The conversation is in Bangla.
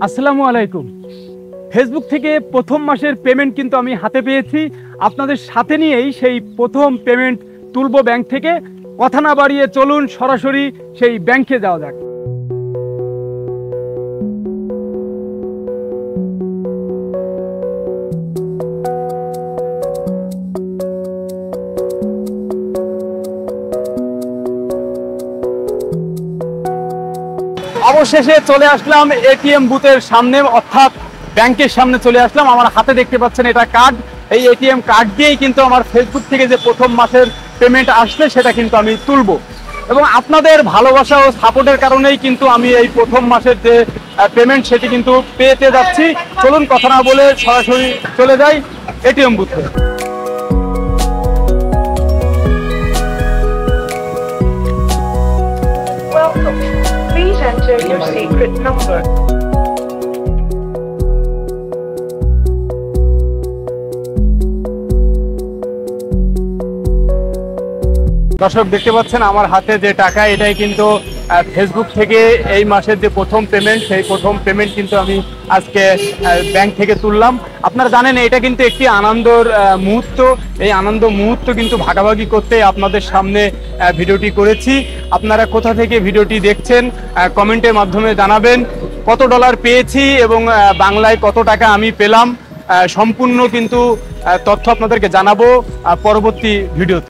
আসসালামু আলাইকুম। ফেসবুক থেকে প্রথম মাসের পেমেন্ট কিন্তু আমি হাতে পেয়েছি। আপনাদের সাথে নিয়েই সেই প্রথম পেমেন্ট তুলবো ব্যাংক থেকে। কথা না বাড়িয়ে চলুন সরাসরি সেই ব্যাংকে যাওয়া যাক। অবশেষে চলে আসলাম এটিএম বুথের সামনে, অর্থাৎ ব্যাংকের সামনে চলে আসলাম। আমার হাতে দেখতে পাচ্ছেন এটা কার্ড। এই এটিএম কার্ড দিয়েই কিন্তু আমার ফেসবুক থেকে যে প্রথম মাসের পেমেন্ট আসবে সেটা কিন্তু আমি তুলবো, এবং আপনাদের ভালোবাসা ও সাপোর্টের কারণেই কিন্তু আমি এই প্রথম মাসের যে পেমেন্ট সেটি কিন্তু পেতে যাচ্ছি। চলুন কথা না বলে সরাসরি চলে যাই এটিএম বুথে। Welcome. Please enter your secret number. দর্শক দেখতে পাচ্ছেন আমার হাতে যে টাকা, এটাই কিন্তু ফেসবুক থেকে এই মাসের যে প্রথম পেমেন্ট, সেই প্রথম পেমেন্ট কিন্তু আমি আজকে ব্যাংক থেকে তুললাম। আপনারা জানেন এটা কিন্তু একটি আনন্দর মুহূর্ত। এই আনন্দ মুহূর্ত কিন্তু ভাগাভাগি করতে আপনাদের সামনে ভিডিওটি করেছি। আপনারা কোথা থেকে ভিডিওটি দেখছেন কমেন্টের মাধ্যমে জানাবেন। কত ডলার পেয়েছি এবং বাংলায় কত টাকা আমি পেলাম, সম্পূর্ণ কিন্তু তথ্য আপনাদেরকে জানাবো পরবর্তী ভিডিওতে।